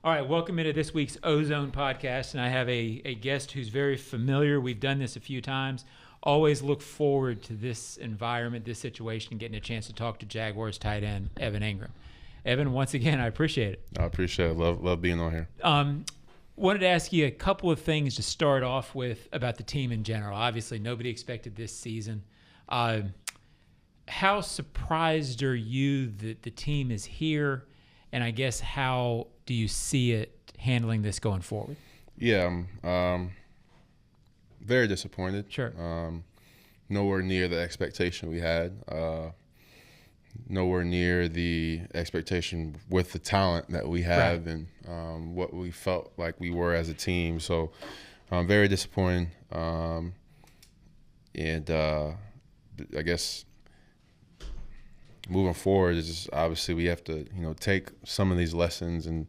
All right, welcome into this week's Ozone podcast, and I have a guest who's very familiar. We've done this a few times. Always look forward to this environment, this situation, getting a chance to talk to Jaguars tight end Evan Engram. Evan, once again, I appreciate it. I appreciate it. Love being on here. Wanted to ask you a couple of things to start off with about the team in general. Obviously, nobody expected this season. How surprised are you that the team is here? And I guess how do you see it handling this going forward? Yeah, I'm very disappointed. Sure. Nowhere near the expectation we had. Nowhere near the expectation with the talent that we have, right, and what we felt like we were as a team. So very disappointed. And I guess moving forward is just obviously we have to, take some of these lessons and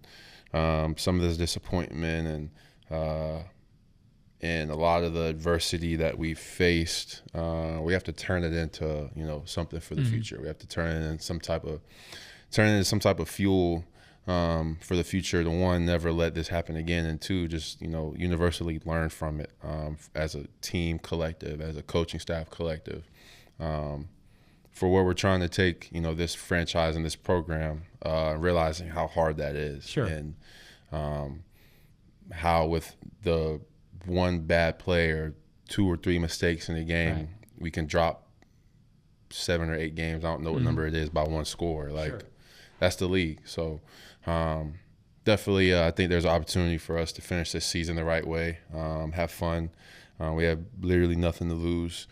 some of this disappointment and a lot of the adversity that we faced. We have to turn it into, something for the future. We have to turn it into some type of fuel for the future. To one, never let this happen again, and two, just universally learn from it as a team collective, as a coaching staff collective. For where we're trying to take, this franchise and this program, realizing how hard that is. Sure. And how with the one bad play or 2 or 3 mistakes in a game, right, we can drop 7 or 8 games. I don't know what number it is by one score. Sure. That's the league. So definitely I think there's an opportunity for us to finish this season the right way, have fun. We have literally nothing to lose.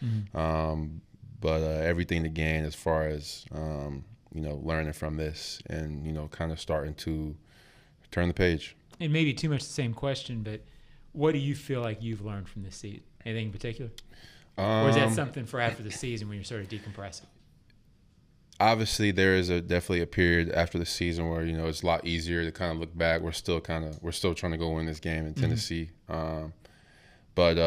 But everything to gain as far as, learning from this and, kind of starting to turn the page. And maybe too much the same question, but what do you feel like you've learned from this season? Anything in particular? Or is that something for after the season when you're sort of decompressing? Obviously, there is definitely a period after the season where, it's a lot easier to kind of look back. We're still trying to go win this game in Tennessee. But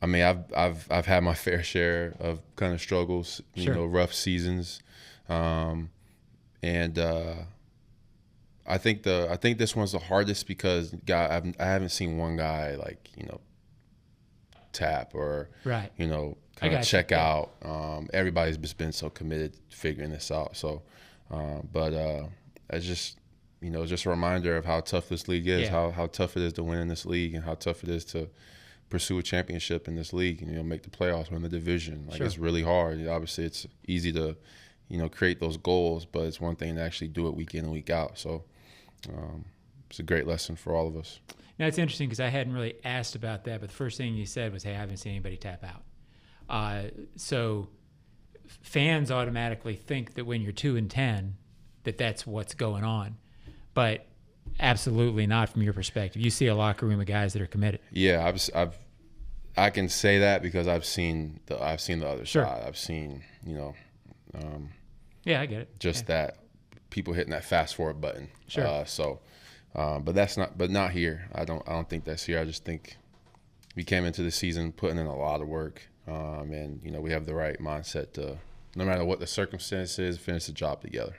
I mean, I've had my fair share of kind of struggles, Sure, rough seasons, and I think this one's the hardest because I haven't seen one guy tap or right, kind of check out. Everybody's just been so committed to figuring this out. So, but it's just just a reminder of how tough this league is, how tough it is to win in this league, and how tough it is to pursue a championship in this league and make the playoffs, win the division. Sure, it's really hard. Obviously, it's easy to create those goals, but it's one thing to actually do it week in and week out. So it's a great lesson for all of us. Now, it's interesting because I hadn't really asked about that, but the first thing you said was, hey, I haven't seen anybody tap out. So fans automatically think that when you're 2-10, that's what's going on. But absolutely not from your perspective. You see a locker room of guys that are committed. Yeah, I can say that because I've seen the other Sure, side. I've seen yeah, I get it. Just that people hitting that fast forward button. Sure. But not here. I don't think that's here. I just think we came into the season putting in a lot of work, and we have the right mindset to, no matter what the circumstances, finish the job together.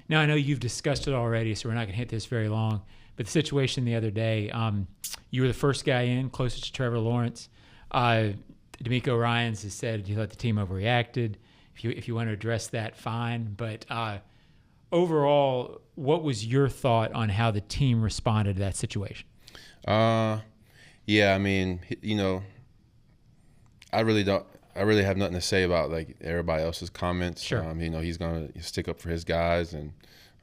Now, I know you've discussed it already, so we're not going to hit this very long. But the situation the other day, you were the first guy in, closest to Trevor Lawrence. D'Amico Ryans has said you thought the team overreacted. If you want to address that, fine. But overall, what was your thought on how the team responded to that situation? Yeah, I mean, I really have nothing to say about everybody else's comments. Sure. He's gonna stick up for his guys, and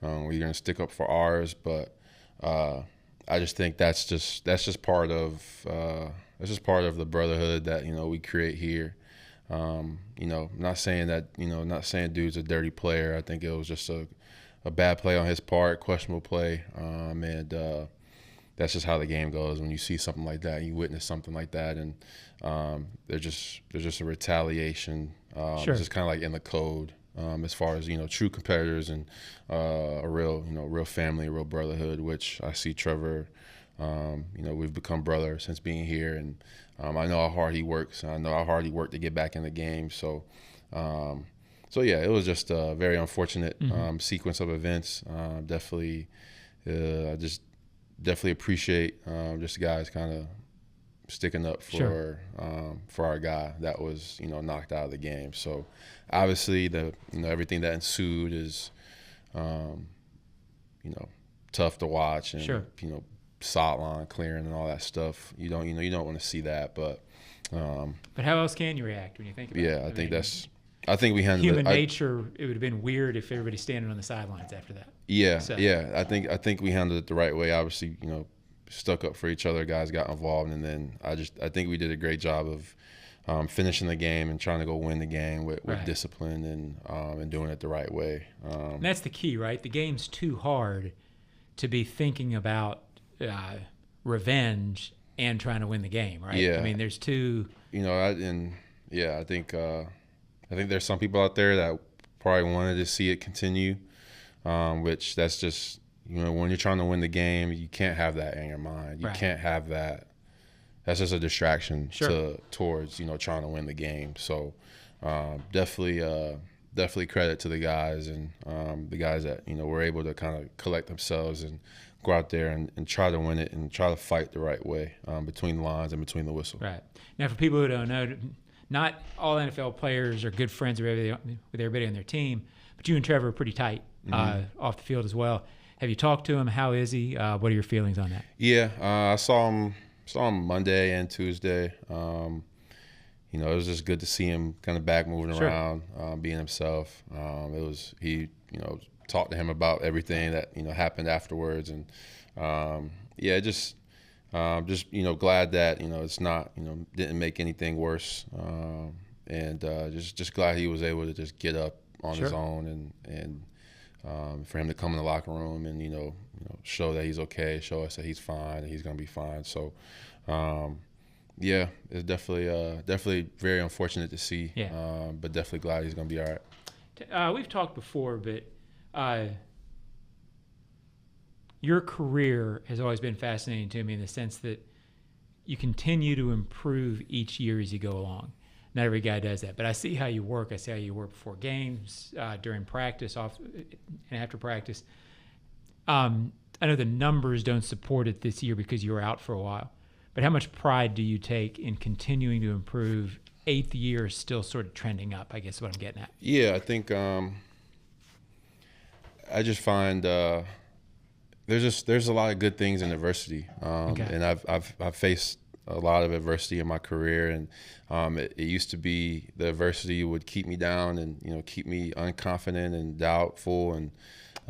we're gonna stick up for ours. But I just think that's just part of the brotherhood that we create here. Not saying dude's a dirty player. I think it was just a bad play on his part, questionable play, and that's just how the game goes. When you see something like that, you witness something like that, and there's just a retaliation. Sure. It's just kind of like in the code as far as true competitors and a real family, a real brotherhood. Which I see Trevor. We've become brothers since being here, and I know how hard he works. I know how hard he worked to get back in the game. So yeah, it was just a very unfortunate sequence of events. Definitely I just definitely appreciate just guys kind of sticking up for our guy that was knocked out of the game. So obviously everything that ensued is tough to watch, and sideline clearing and all that stuff. You don't want to see that, but how else can you react when you think about it? I think we handled human nature. It would have been weird if everybody's standing on the sidelines after that. I think we handled it the right way. Obviously, stuck up for each other. Guys got involved, and then I think we did a great job of finishing the game and trying to go win the game with discipline and doing it the right way. And that's the key, right? The game's too hard to be thinking about revenge and trying to win the game, right? Yeah. I mean, there's two. I think there's some people out there that probably wanted to see it continue, which that's just, when you're trying to win the game, you can't have that in your mind. You can't have that. That's just a distraction towards, trying to win the game. So definitely credit to the guys and the guys that, were able to kind of collect themselves and go out there and try to win it and try to fight the right way between the lines and between the whistle. Right. Now, for people who don't know, not all NFL players are good friends with everybody on their team, but you and Trevor are pretty tight off the field as well. Have you talked to him? How is he? What are your feelings on that? Yeah, I saw him Monday and Tuesday. It was just good to see him kind of back moving around, being himself. He talked to him about everything that happened afterwards, and just glad that it's not didn't make anything worse, and just glad he was able to just get up on his own and for him to come in the locker room and show that he's okay, show us that he's fine and he's gonna be fine. So it's definitely very unfortunate to see, but definitely glad he's gonna be all right. We've talked before, but your career has always been fascinating to me in the sense that you continue to improve each year as you go along. Not every guy does that, but I see how you work. I see how you work before games, during practice, off and after practice. I know the numbers don't support it this year because you were out for a while, but how much pride do you take in continuing to improve? 8th year is still sort of trending up, I guess is what I'm getting at. Yeah, I think I just find there's a lot of good things in adversity, and I've faced a lot of adversity in my career, and it used to be the adversity would keep me down and keep me unconfident and doubtful, and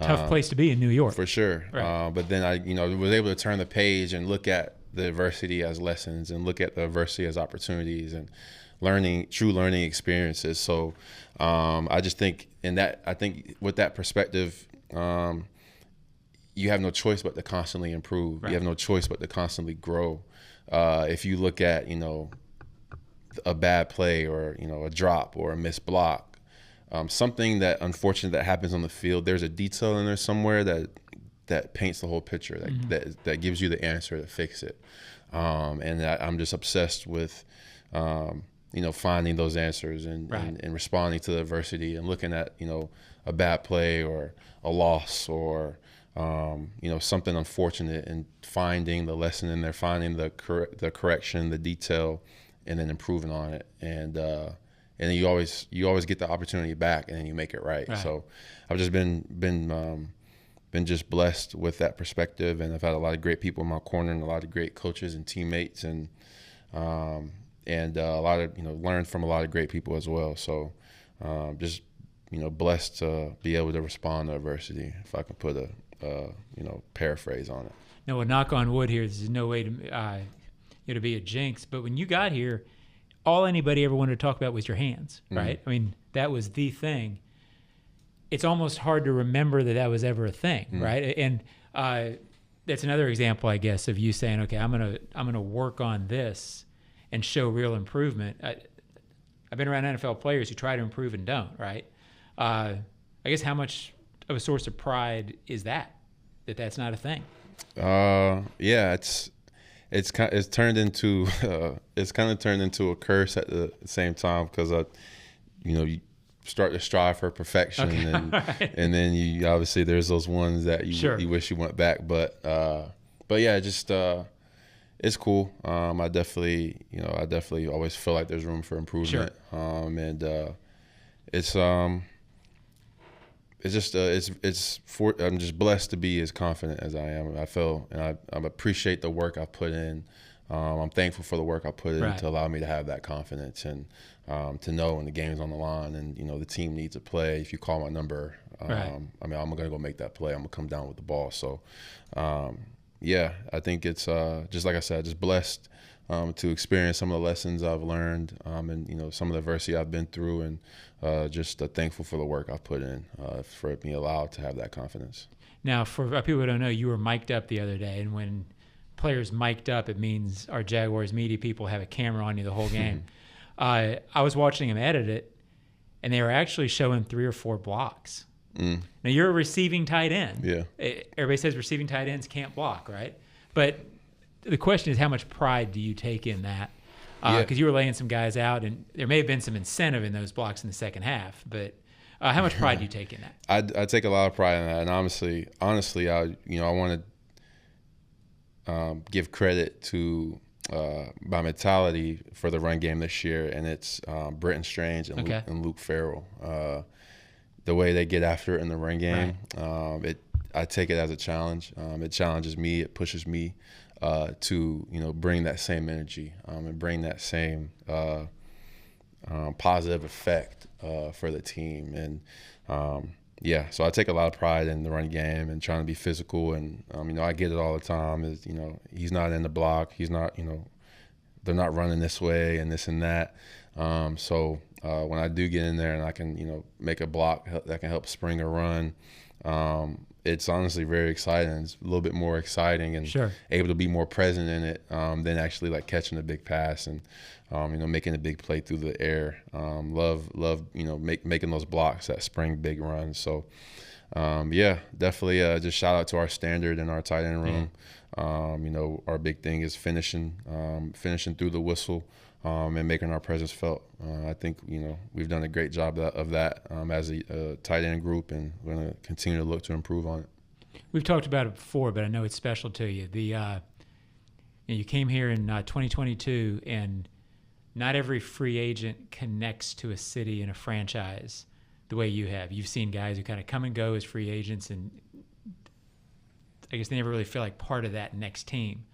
tough place to be in New York, for sure. Right. But then I was able to turn the page and look at the adversity as lessons and look at the adversity as opportunities and true learning experiences. So I just think with that perspective, you have no choice but to constantly improve. Right. You have no choice but to constantly grow. If you look at a bad play or a drop or a missed block, something that unfortunate that happens on the field, there's a detail in there somewhere that paints the whole picture, that gives you the answer to fix it. And I'm just obsessed with finding those answers and responding to the adversity and looking at a bad play or a loss or something unfortunate and finding the lesson in there, finding the correction, the detail, and then improving on it. And then you always get the opportunity back, and then you make it right. So I've just been just blessed with that perspective, and I've had a lot of great people in my corner and a lot of great coaches and teammates, and a lot of learned from a lot of great people as well. So just blessed to be able to respond to adversity, if I can put a paraphrase on it. No, a knock on wood here. This is no way to to be a jinx, but when you got here, all anybody ever wanted to talk about was your hands, right? I mean, that was the thing. It's almost hard to remember that was ever a thing, right? And that's another example, I guess, of you saying, okay, I'm gonna work on this and show real improvement. I've been around NFL players who try to improve and don't, right? I guess how much of a source of pride is that's not a thing? It's kind of turned into a curse at the same time, because start to strive for perfection, and then you obviously there's those ones that you wish you went back, but yeah, just it's cool. I definitely always feel like there's room for improvement, and I'm just blessed to be as confident as I am. I feel, and I appreciate the work I put in. I'm thankful for the work I put in to allow me to have that confidence and to know when the game's on the line and the team needs a play. If you call my number, I mean, I'm gonna go make that play. I'm gonna come down with the ball. So, yeah, I think it's just like I said, just blessed to experience some of the lessons I've learned and some of the adversity I've been through, and just thankful for the work I've put in for being allowed to have that confidence. Now, for people who don't know, you were mic'd up the other day, and when players mic'd up, it means our Jaguars media people have a camera on you the whole game. I was watching them edit it, and they were actually showing 3 or 4 blocks. Now, you're a receiving tight end. Yeah. Everybody says receiving tight ends can't block, right? But the question is, how much pride do you take in that? Because you were laying some guys out, and there may have been some incentive in those blocks in the second half. But how much pride do you take in that? I take a lot of pride in that, and honestly, I want to give credit to my mentality for the run game this year, and it's Britton Strange and Luke Farrell. The way they get after it in the run game, I take it as a challenge. It challenges me. It pushes me to bring that same energy and bring that same positive effect for the team. And so I take a lot of pride in the run game and trying to be physical. And I get it all the time. Is he's not in the block. He's not. They're not running this way and this and that. So when I do get in there and I can make a block that can help spring a run, it's honestly very exciting. It's a little bit more exciting and able to be more present in it than actually like catching a big pass and making a big play through the air. Love making those blocks that spring big runs. So definitely just shout out to our standard and our tight end room. Our big thing is finishing through the whistle and making our presence felt. I think we've done a great job of that as a tight end group, and we're going to continue to look to improve on it. We've talked about it before, but I know it's special to you. You came here in 2022, and not every free agent connects to a city and a franchise the way you have. You've seen guys who kind of come and go as free agents, and I guess they never really feel like part of that next team.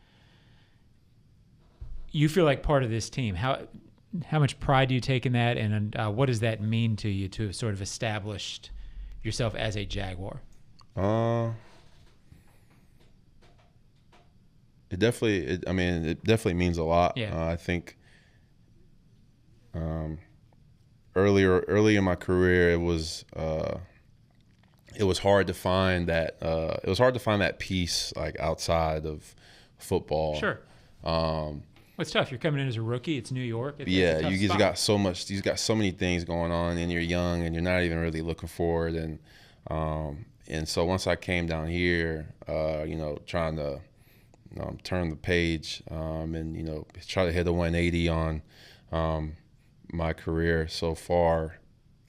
You feel like part of this team. How much pride do you take in that, and what does that mean to you to have sort of established yourself as a Jaguar? It definitely means a lot. Yeah. I think early in my career, it was hard to find that. It was hard to find that peace like outside of football. Sure. It's tough. You're coming in as a rookie. It's New York. You just got so much. You got so many things going on, and you're young, and you're not even really looking forward. And so once I came down here, trying to turn the page and try to hit a 180 on my career so far,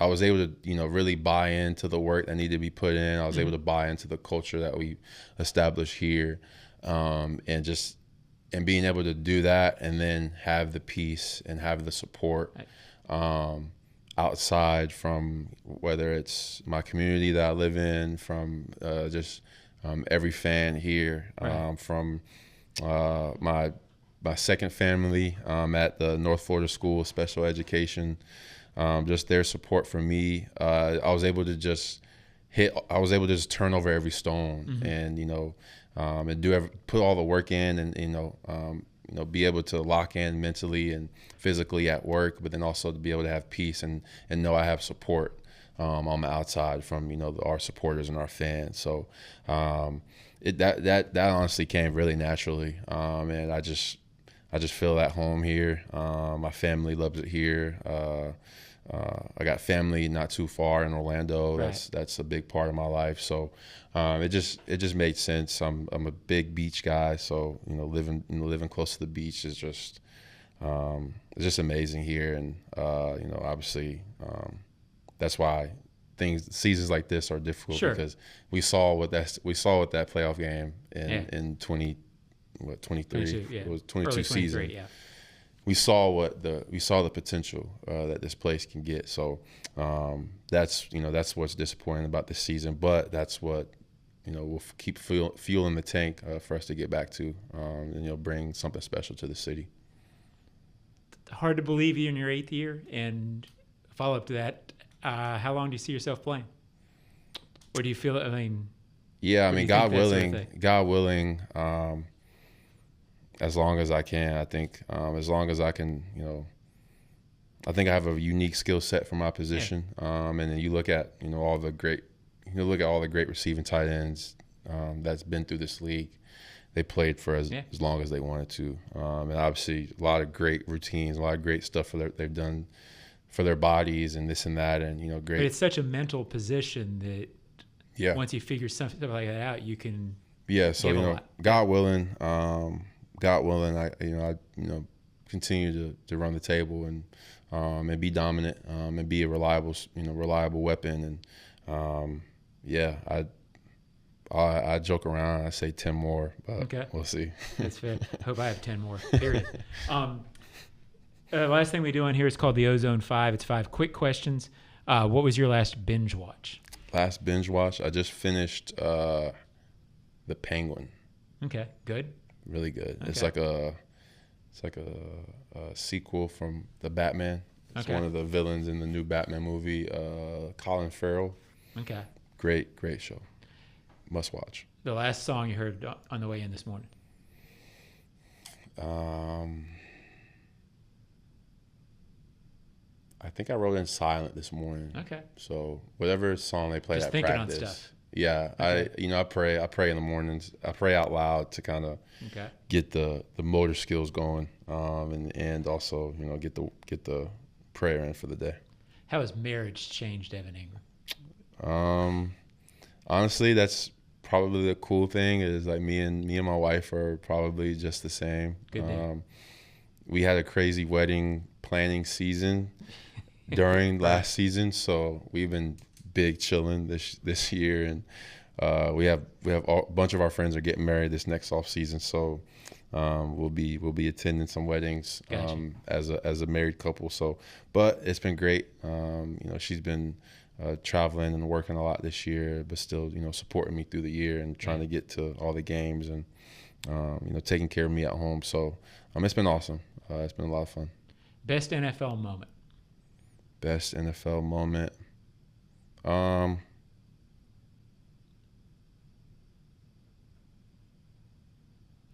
I was able to really buy into the work that needed to be put in. I was able to buy into the culture that we established here, and being able to do that and then have the peace and have the support outside from whether it's my community that I live in, from every fan here, from my second family at the North Florida School of Special Education, just their support for me. I was able to just turn over every stone and and put all the work in, and be able to lock in mentally and physically at work, but then also to be able to have peace and know I have support on the outside from our supporters and our fans. So that honestly came really naturally, and I just feel at home here. My family loves it here. I got family not too far in Orlando. That's a big part of my life. So it just made sense. I'm a big beach guy, so living close to the beach is just it's just amazing here. And obviously that's why seasons like this are difficult Sure. because we saw what that playoff game in 23. Yeah. It was 22 Early 23, season. Yeah. We saw the potential that this place can get. So that's what's disappointing about this season, but that's what we'll keep fuel in the tank for us to get back to, and bring something special to the city. Hard to believe you're in your 8th year, and follow up to that. How long do you see yourself playing? Or do you feel? Yeah, God willing, as long as I can. I think as long as I can, I think I have a unique skill set for my position. And then you look at all the great receiving tight ends that's been through this league. They played for as long as they wanted to, and obviously a lot of great routines, a lot of great stuff they've done for their bodies and this and that, and great. But it's such a mental position that once you figure something like that out, you can. Yeah, so God willing, I continue to run the table and be dominant, and be a reliable weapon, and I joke around. I say 10 more, but we'll see. That's fair. Hope I have 10 more. Period. Last thing we do on here is called the Ozone 5. It's 5 quick questions. What was your last binge watch? Last binge watch? I just finished The Penguin. Okay, good. Really good. Okay. It's like a sequel from the Batman. It's one of the villains in the new Batman movie. Colin Farrell. Okay. Great show. Must watch. The last song you heard on the way in this morning? I think I wrote in silent this morning. Okay. So whatever song they played at practice. On stuff. Yeah. Okay. I pray in the mornings. I pray out loud to kind of get the motor skills going, and also get the prayer in for the day. How has marriage changed Evan Engram? Honestly, that's probably the cool thing is like me and my wife are probably just the same. Good we had a crazy wedding planning season during last season, so we've been big chilling this year, and we have a bunch of our friends are getting married this next off season, so we'll be attending some weddings as a married couple. So, but it's been great. She's been traveling and working a lot this year, but still, supporting me through the year and trying to get to all the games and, taking care of me at home. So, it's been awesome. It's been a lot of fun. Best NFL moment? Best NFL moment?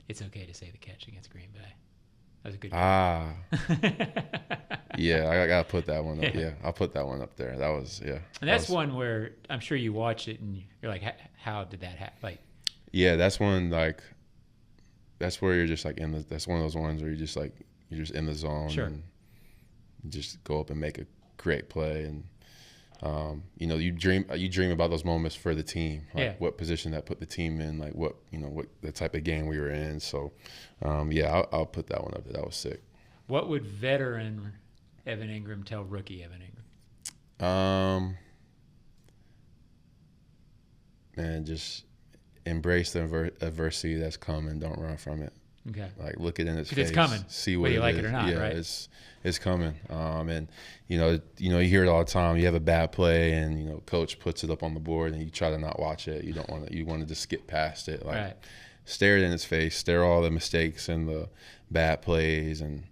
It's okay to say the catch against Green Bay. That was a good catch. Yeah, I gotta put that one up. Yeah, I'll put that one up there. That was And that's one where I'm sure you watch it and you're like, how did that happen? Like, yeah, that's one that's where you're just like that's one of those ones where you're just in the zone. Sure. And you just go up and make a great play, and you dream about those moments for the team, like what position that put the team in, like what the type of game we were in. So, I'll put that one up there. That was sick. What would veteran Evan Engram tell rookie Evan Engram? Man, just embrace the adversity that's coming. Don't run from it. Okay. Like look it in its face. It's coming. See what whether you like is. it or not, right? It's coming. And you hear it all the time. You have a bad play, and coach puts it up on the board, and you try to not watch it. You don't want to. You want to just skip past it. Like right. Stare it in its face. Stare all the mistakes and the bad plays, and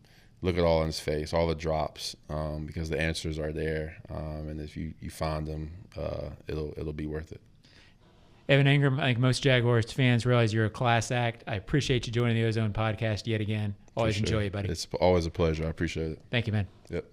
look at all in his face, all the drops, because the answers are there. And if you find them, it'll be worth it. Evan Engram, I think most Jaguars fans realize you're a class act. I appreciate you joining the Ozone podcast yet again. Always enjoy it, buddy. It's always a pleasure. I appreciate it. Thank you, man. Yep.